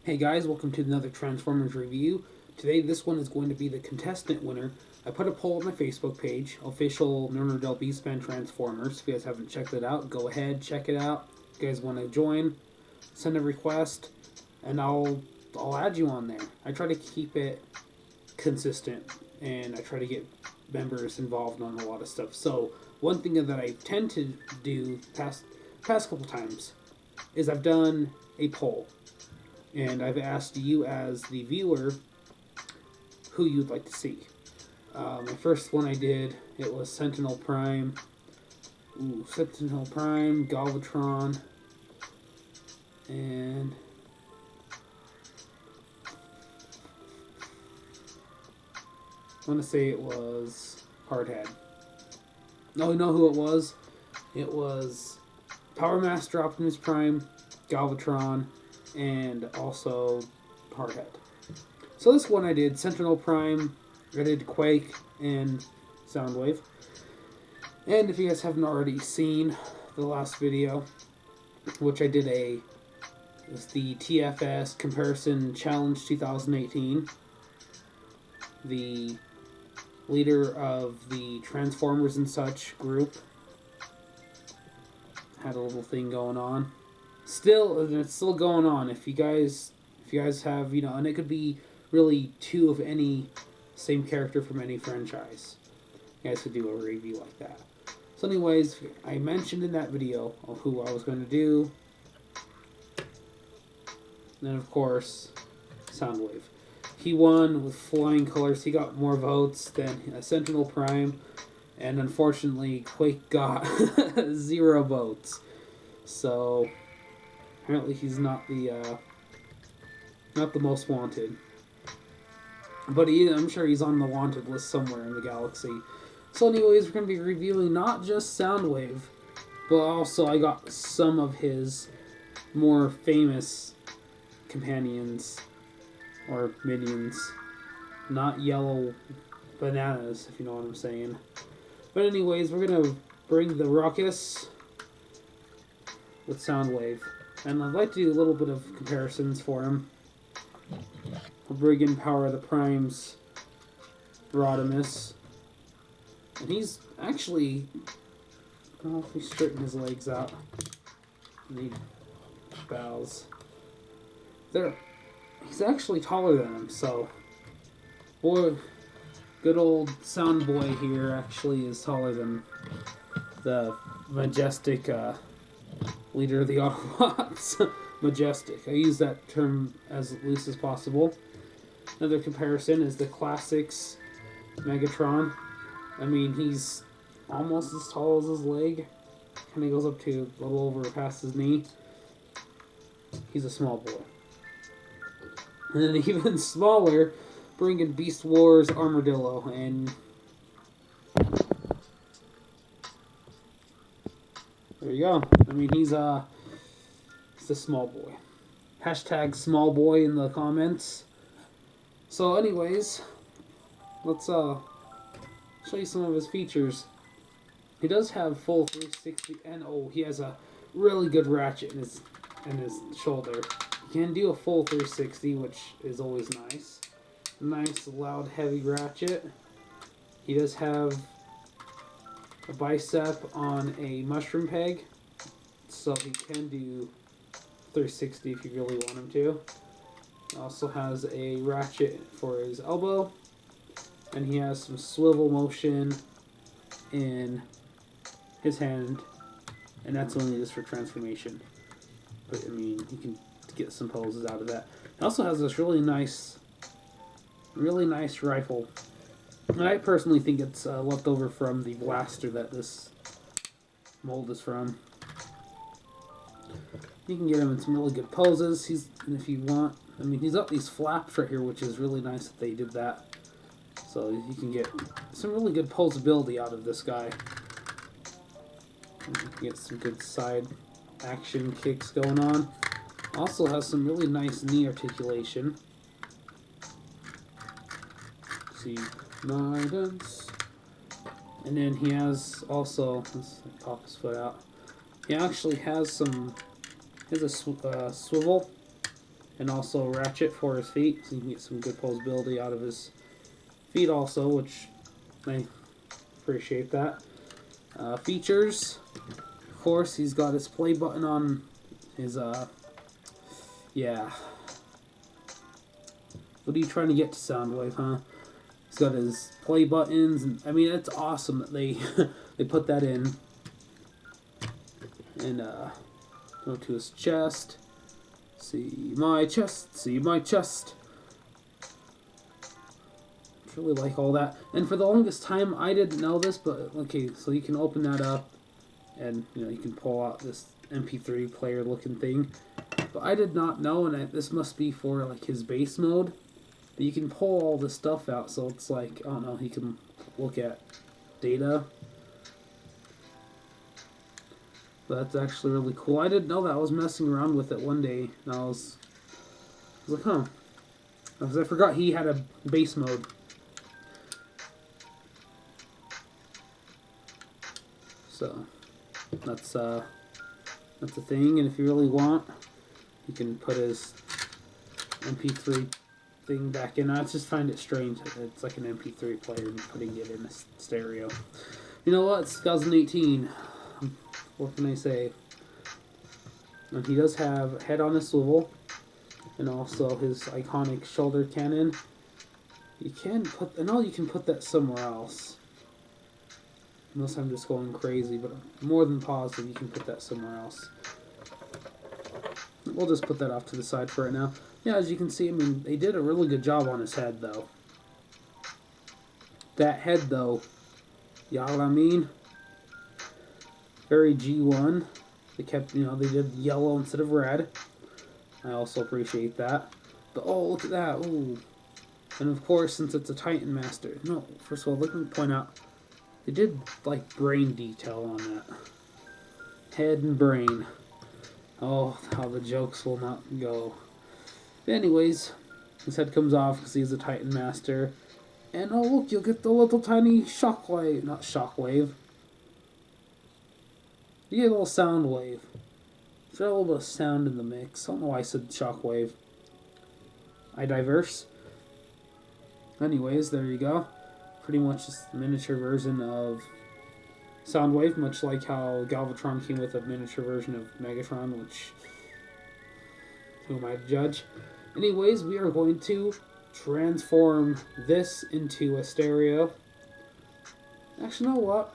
Hey guys, welcome to another Transformers review. Today this one is going to be the contestant winner. I put a poll on my Facebook page, official Nurnerdell Beastman Transformers. If you guys haven't checked it out, go ahead, check it out. If you guys want to join, send a request, and I'll add you on there. I try to keep it consistent, and I try to get members involved on a lot of stuff. So one thing that I tend to do past couple times is I've done a poll. And I've asked you as the viewer who you'd like to see. My first one I did, it was Sentinel Prime. Sentinel Prime, Galvatron, and I want to say it was Hardhead. No, you know who it was? It was Power Master Optimus Prime, Galvatron, and also Hardhead. So this one I did Sentinel Prime, I did Quake, and Soundwave. And if you guys haven't already seen the last video, which I did it was the TFS Comparison Challenge 2018. The leader of the Transformers and such group had a little thing going on. It's still going on. If you guys have, and it could be really two of any same character from any franchise. You guys could do a review like that. So anyways, I mentioned in that video of who I was going to do. And then of course, Soundwave. He won with flying colors. He got more votes than Sentinel Prime. And unfortunately, Quake got 0 votes. So apparently he's not the most wanted, but I'm sure he's on the wanted list somewhere in the galaxy. So anyways, we're going to be reviewing not just Soundwave, but also I got some of his more famous companions or minions, not yellow bananas, if you know what I'm saying. But anyways, we're going to bring the ruckus with Soundwave. And I'd like to do a little bit of comparisons for him. We'll bring in Power of the Primes, Rodimus. And he's actually, well, if we straighten his legs out, need bows. He's actually taller than him, so boy, good old Sound Boy here actually is taller than the majestic leader of the Autobots. Majestic. I use that term as loose as possible. Another comparison is the Classics Megatron. I mean, he's almost as tall as his leg. Kind of goes up to a little over past his knee. He's a small boy. And then even smaller, bring in Beast Wars Armadillo. And there you go. I mean, he's a small boy. Hashtag small boy in the comments. So anyways, let's show you some of his features. He does have full 360, and he has a really good ratchet in his shoulder. He can do a full 360, which is always nice. Nice, loud, heavy ratchet. He does have a bicep on a mushroom peg, so he can do 360 if you really want him to. He also has a ratchet for his elbow, and he has some swivel motion in his hand, and that's only just for transformation. But I mean, you can get some poses out of that. He also has this really nice rifle. And I personally think it's left over from the blaster that this mold is from. You can get him in some really good poses. And if you want, I mean, he's got these flaps right here, which is really nice that they did that. So you can get some really good posability out of this guy. And you can get some good side action kicks going on. Also has some really nice knee articulation. See, guidance. And then he has also, let's pop his foot out. He actually has some, he has a swivel and also ratchet for his feet, so you can get some good posability out of his feet also, which I appreciate that. Features, of course, he's got his play button on his, yeah. What are you trying to get to, Soundwave, huh? He's got his play buttons, and I mean, it's awesome that they they put that in. And go to his chest. See my chest. See my chest. I really like all that. And for the longest time, I didn't know this, but okay, so you can open that up, and you know you can pull out this MP3 player looking thing. But I did not know, and this must be for like his base mode. But you can pull all this stuff out, so it's like, I don't know, you can look at data. But that's actually really cool. I didn't know that. I was messing around with it one day, and I was like, huh. Because I forgot he had a base mode. So that's a thing, and if you really want, you can put his MP3 thing back in. I just find it strange that it's like an MP3 player and putting it in a stereo. You know what? It's 2018. What can I say? And he does have a head on a swivel, and also his iconic shoulder cannon. You can put, I know you can put that somewhere else. Unless I'm just going crazy, but I'm more than positive you can put that somewhere else. We'll just put that off to the side for right now. Yeah, as you can see, I mean, they did a really good job on his head, though. That head, though, y'all know what I mean? Very G1. They kept, you know, they did yellow instead of red. I also appreciate that. But, oh, look at that. Ooh. And, of course, since it's a Titan Master. No, first of all, let me point out. They did, like, brain detail on that. Head and brain. Oh, how the jokes will not go. But anyways, his head comes off because he's a Titan Master. And, oh, look, you'll get the little tiny shockwave. Not shockwave. You get a little sound wave. There's a little bit of sound in the mix. I don't know why I said shockwave. I diverse. Anyways, there you go. Pretty much just a miniature version of Soundwave, much like how Galvatron came with a miniature version of Megatron, which, who am I to judge? Anyways, we are going to transform this into a stereo. Actually, you know what?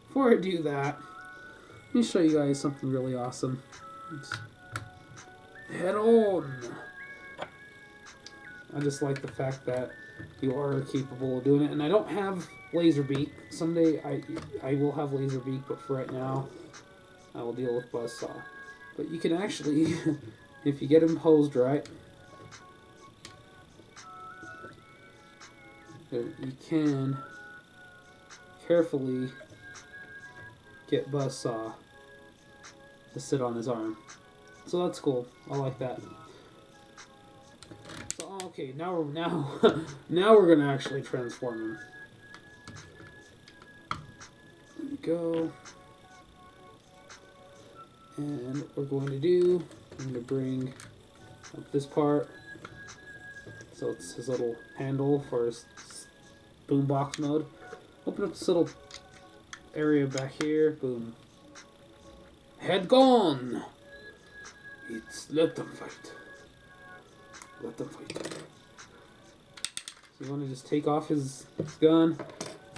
Before I do that, let me show you guys something really awesome. Let's head on! I just like the fact that you are capable of doing it. And I don't have Laserbeak. Someday I will have Laserbeak, but for right now, I will deal with Buzzsaw. But you can actually, if you get him posed right, you can carefully get Buzzsaw to sit on his arm. So that's cool. I like that. So, okay, now we're gonna actually transform him. There we go. And what we're going to do, I'm going to bring up this part. So it's his little handle for his boombox mode. Open up this little area back here. Boom. Head gone! It's let them fight. Let them fight. So you want to just take off his gun.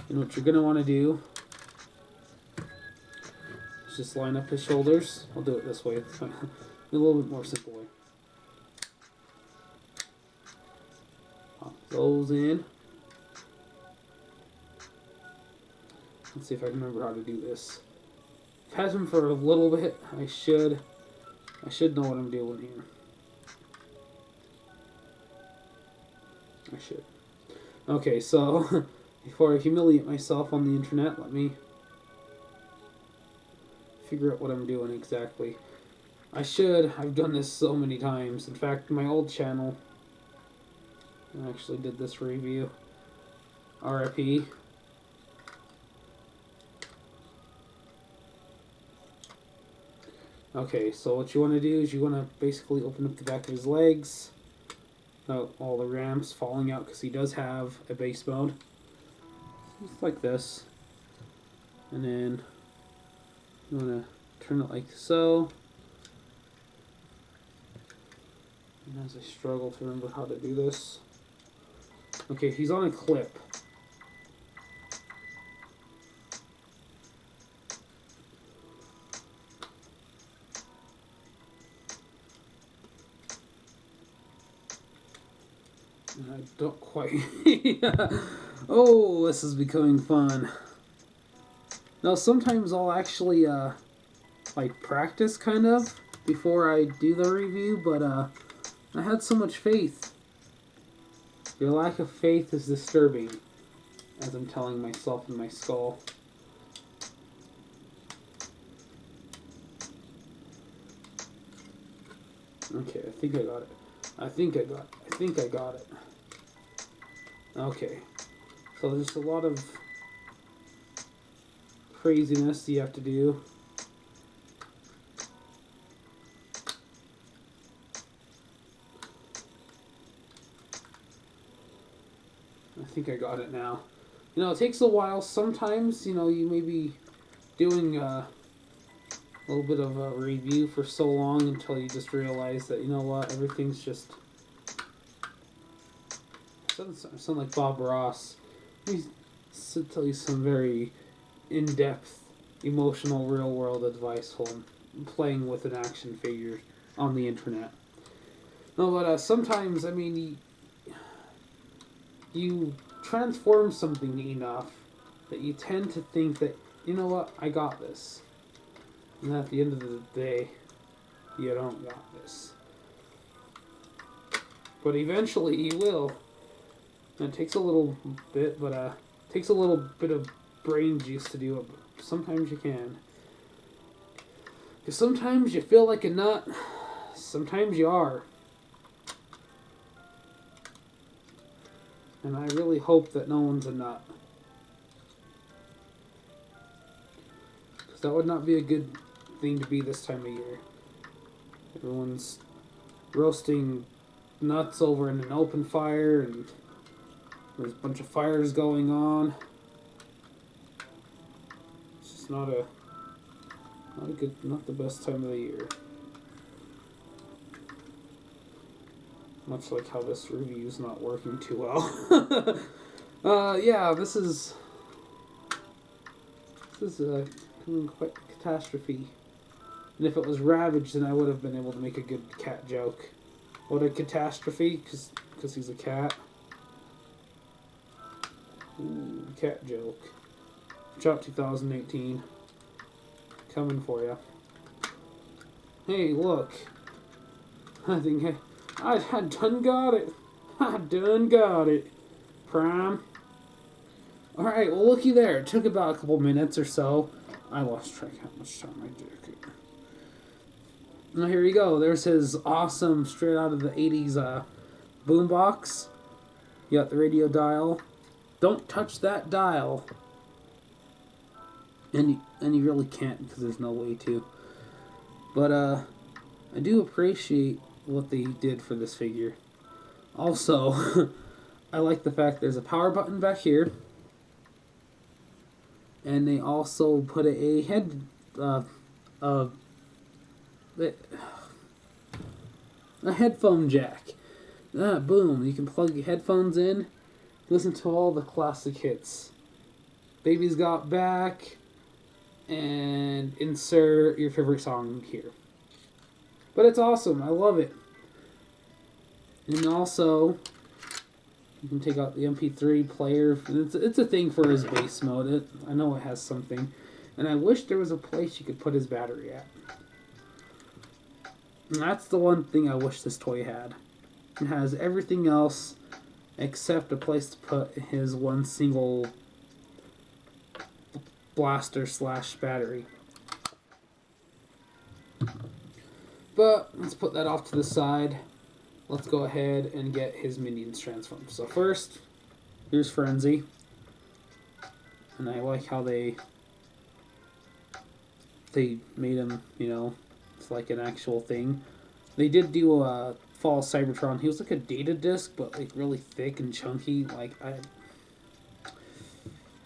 And what you're going to want to do is just line up his shoulders. I'll do it this way. It's a little bit more simple way. Pop those in. Let's see if I can remember how to do this. I've had him for a little bit. I should know what I'm doing here. I should. Okay, so before I humiliate myself on the internet, let me figure out what I'm doing exactly. I've done this so many times. In fact, my old channel, I actually did this review. RIP. Okay, so what you want to do is you want to basically open up the back of his legs. All the ramps falling out because he does have a base mode. Just like this. And then you want to turn it like so. And as I struggle to remember how to do this. Okay, he's on a clip. And I don't quite... Oh, this is becoming fun. Now, sometimes I'll actually, like, practice, kind of, before I do the review, but, I had so much faith. Your lack of faith is disturbing, as I'm telling myself in my skull. Okay, I think I got it. I think I got it. Okay. So there's a lot of craziness you have to do. I think I got it now. You know, it takes a while. Sometimes, you know, you may be doing a little bit of a review for so long until you just realize that, you know what, everything's just... Sound like Bob Ross. He's tell you some very in-depth, emotional, real-world advice while I'm playing with an action figure on the internet. No, but sometimes, I mean, you transform something enough that you tend to think that, you know what, I got this. And at the end of the day, you don't got this. But eventually you will. And it takes a little bit, but it takes a little bit of brain juice to do it, but sometimes you can. Because sometimes you feel like a nut, sometimes you are. And I really hope that no one's a nut. Because that would not be a good thing to be this time of year. Everyone's roasting nuts over in an open fire, and there's a bunch of fires going on. It's just not the best time of the year. Much like how this review's not working too well. Yeah, this is quite a catastrophe. And if it was Ravage, then I would have been able to make a good cat joke. What a catastrophe, because he's a cat. Ooh, cat joke. Chop 2018. Coming for ya. Hey, look. I think I done got it. I done got it. Prime. Alright, well, looky there. It took about a couple minutes or so. I lost track how much time I did. Now, here you go. There's his awesome, straight out of the 80s boombox. You got the radio dial. Don't touch that dial. And you really can't because there's no way to. But I do appreciate what they did for this figure. Also, I like the fact there's a power button back here. And they also put a headphone jack. Boom, you can plug your headphones in, listen to all the classic hits. Baby's Got Back, and insert your favorite song here. But it's awesome, I love it. And also, you can take out the MP3 player. It's a thing for his base mode. I know it has something. And I wish there was a place you could put his battery at. And that's the one thing I wish this toy had. It has everything else except a place to put his one single blaster / battery. But let's put that off to the side. Let's go ahead and get his minions transformed. So first, here's Frenzy. And I like how they made him, you know, It's like an actual thing. They did do a Fall Cybertron. He was like a data disc, but like really thick and chunky.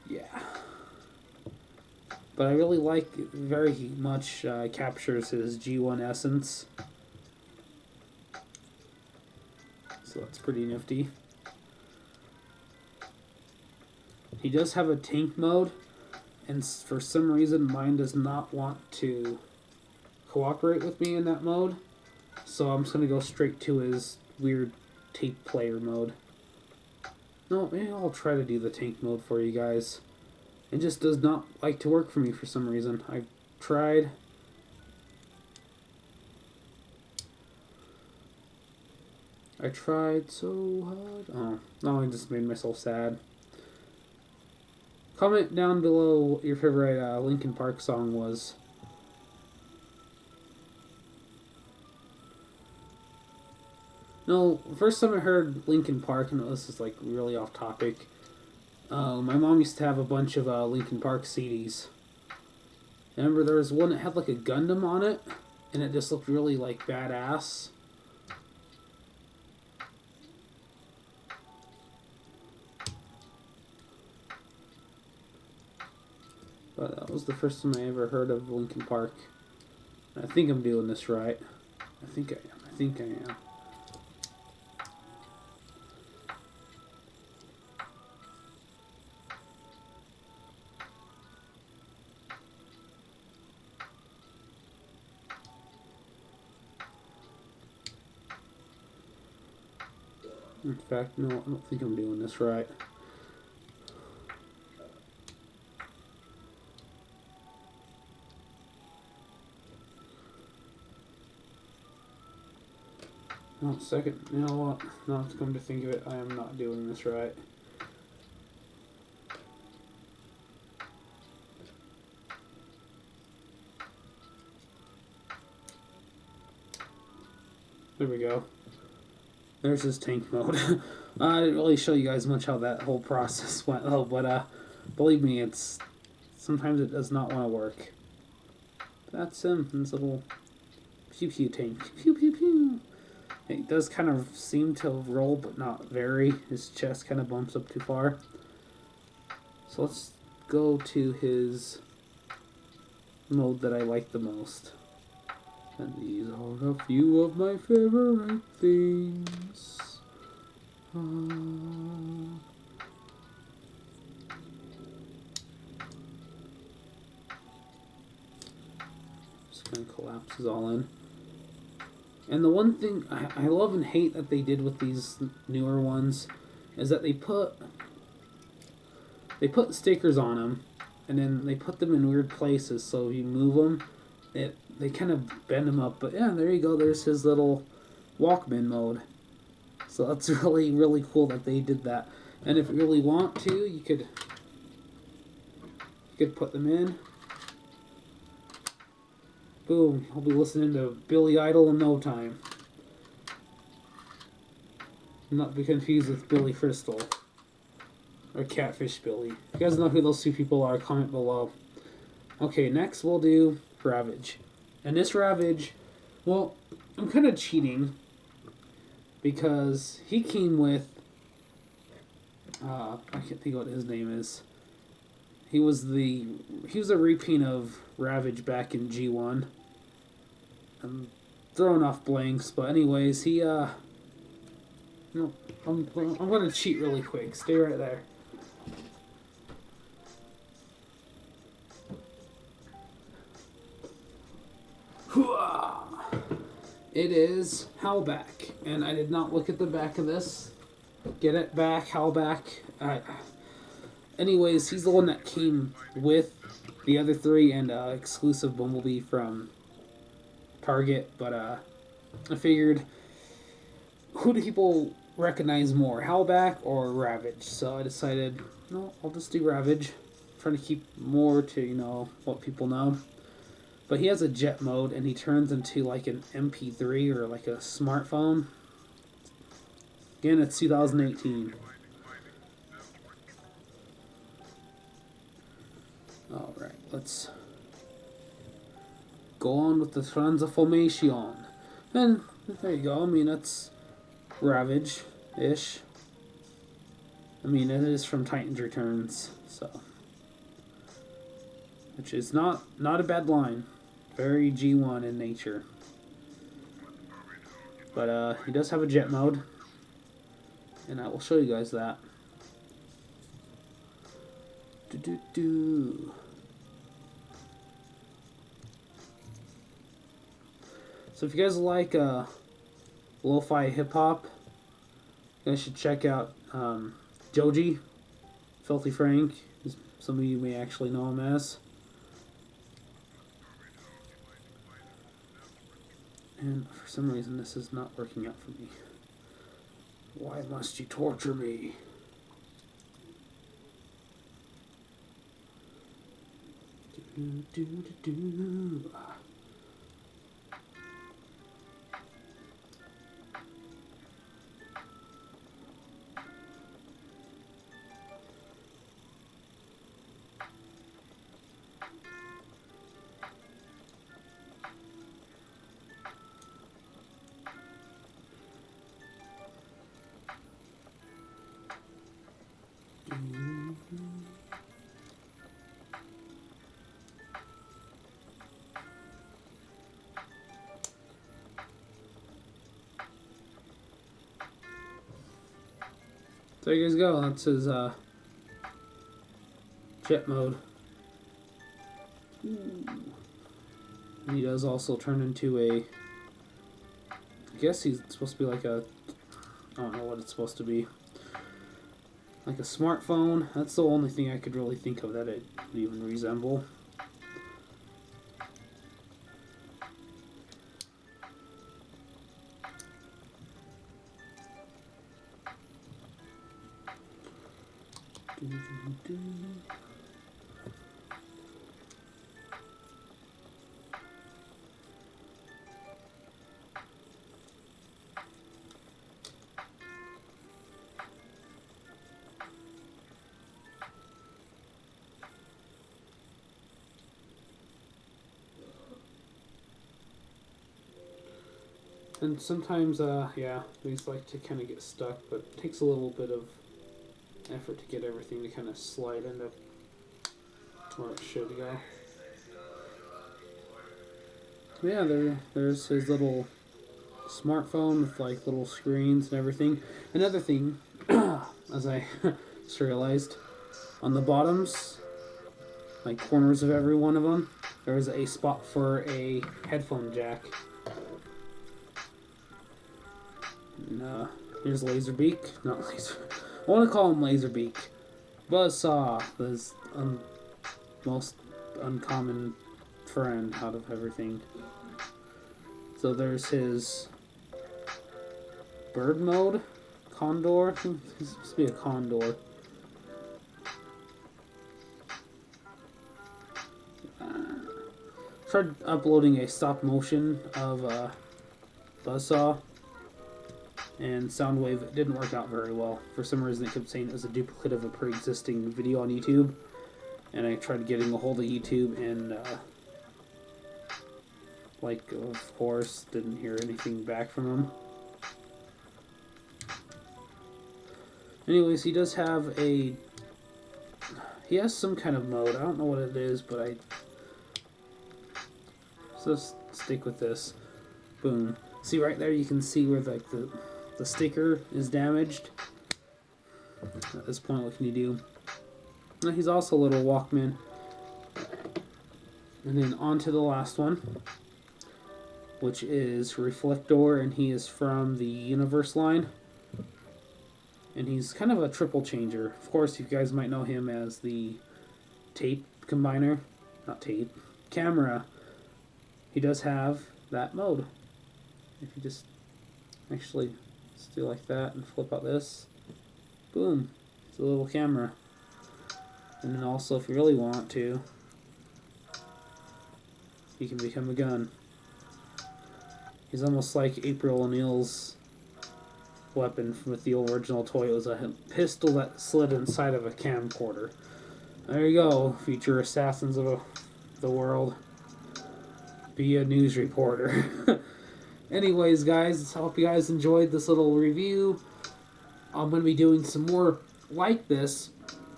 Yeah. But I really like it very much. Captures his G1 essence. So that's pretty nifty. He does have a tank mode, and for some reason mine does not want to cooperate with me in that mode. So I'm just going to go straight to his weird tape player mode. No, maybe I'll try to do the tank mode for you guys. It just does not like to work for me for some reason. I've tried. I tried so hard. Oh, no, I just made myself sad. Comment down below what your favorite Linkin Park song was. No, first time I heard Linkin Park, and this is like really off topic. My mom used to have a bunch of Linkin Park CDs. I remember there was one that had like a Gundam on it, and it just looked really like badass. But that was the first time I ever heard of Linkin Park. I think I'm doing this right. I think I am. I think I am. In fact, no, I don't think I'm doing this right. No, second, you know what? Now to come to think of it, I am not doing this right. There we go. There's his tank mode. I didn't really show you guys much how that whole process went, though, but believe me, sometimes it does not want to work. That's him, his little pew pew tank. Pew pew pew. It does kind of seem to roll, but not very. His chest kind of bumps up too far. So let's go to his mode that I like the most. And these are a few of my favorite things. Just kind of collapses all in. And the one thing I love and hate that they did with these newer ones is that they put stickers on them, and then they put them in weird places. So if you move them, they kind of bend them up. But yeah, there you go. There's his little Walkman mode. So that's really, really cool that they did that. And if you really want to, you could put them in. Boom, I'll be listening to Billy Idol in no time. Not be confused with Billy Crystal. Or Catfish Billy. If you guys know who those two people are, comment below. Okay, next we'll do Ravage. And this Ravage, well, I'm kind of cheating. Because he came with... I can't think what his name is. He was a repaint of Ravage back in G1. I'm throwing off blanks, but anyways, he no, I'm gonna cheat really quick. Stay right there. It is Howlback, and I did not look at the back of this. Get it back, Howlback. Anyways, he's the one that came with the other three and exclusive Bumblebee from Target, but I figured, who do people recognize more, Howlback or Ravage? So I decided, no, I'll just do Ravage. I'm trying to keep more to, you know, what people know. But he has a jet mode, and he turns into like an MP3 or like a smartphone. Again, it's 2018. Alright, let's go on with the transformation. And there you go. I mean, that's Ravage-ish. I mean, it is from Titan's Returns, so. Which is not a bad line. Very G1 in nature. But he does have a jet mode. And I will show you guys that. So if you guys like lo-fi hip-hop, you guys should check out Joji, Filthy Frank. Some of you may actually know him as. And for some reason this is not working out for me. Why must you torture me? There you guys go. That's his jet mode. Ooh. And he does also turn into a, I guess he's supposed to be like a, I don't know what it's supposed to be. Like a smartphone. That's the only thing I could really think of that it would even resemble. And sometimes, yeah, these like to kind of get stuck, but it takes a little bit of effort to get everything to kind of slide into where it should go. Yeah, there's his little smartphone with like little screens and everything. Another thing, as I just realized, on the bottoms, like corners of every one of them, there is a spot for a headphone jack. And, here's Laserbeak. Not Laser. I want to call him Laserbeak. Buzzsaw, his most uncommon friend out of everything. So there's his bird mode. Condor. He's supposed to be a condor. Tried uploading a stop motion of Buzzsaw. And Soundwave didn't work out very well. For some reason it kept saying it was a duplicate of a pre-existing video on YouTube. And I tried getting a hold of YouTube and, like, of course, didn't hear anything back from him. Anyways, he does have a... He has some kind of mode. I don't know what it is, but So let's stick with this. Boom. See right there, you can see where, like, the sticker is damaged. At this point, what can you do? Now, he's also a little Walkman. And then on to the last one, which is Reflector, and he is from the Universe line. And he's kind of a triple changer. Of course, you guys might know him as the tape combiner. Not tape. Camera. He does have that mode. If you just actually... Let's do like that and flip out this. Boom. It's a little camera. And then also, if you really want to, he can become a gun. He's almost like April O'Neil's weapon with the original toy. It was a pistol that slid inside of a camcorder. There you go, future assassins of the world. be a news reporter. Anyways, guys, I hope you guys enjoyed this little review. I'm going to be doing some more like this,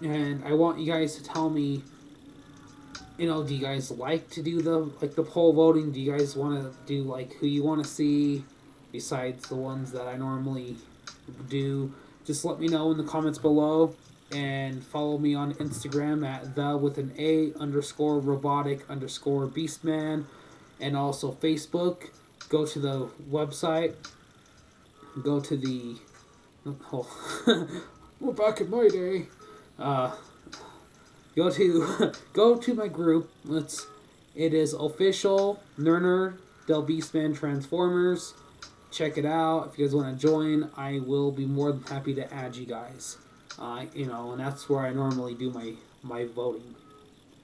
and I want you guys to tell me, you know, do you guys like to do the poll voting? Do you guys want to do like who you want to see besides the ones that I normally do? Just let me know in the comments below, and follow me on Instagram at _robotic_beastman, and also Facebook. Go to the website. Go to the. Oh, well, back in my day. Go to my group. It is official Nerner Del Beastman Transformers. Check it out. If you guys want to join, I will be more than happy to add you guys. And that's where I normally do my voting.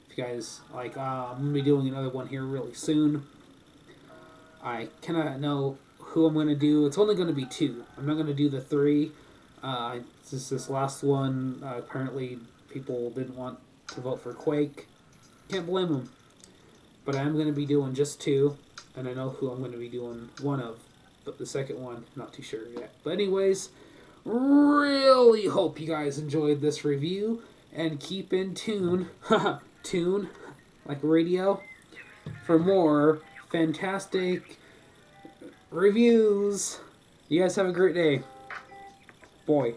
If you guys like, I'm gonna be doing another one here really soon. I cannot know who I'm gonna do. It's only gonna be 2. I'm not gonna do the 3. This last one. Apparently, people didn't want to vote for Quake. Can't blame them. But I am going to be doing just 2, and I know who I'm going to be doing one of. But the second one, not too sure yet. But anyways, really hope you guys enjoyed this review, and keep in tune, tune, like radio, for more fantastic reviews. You guys have a great day. Boy.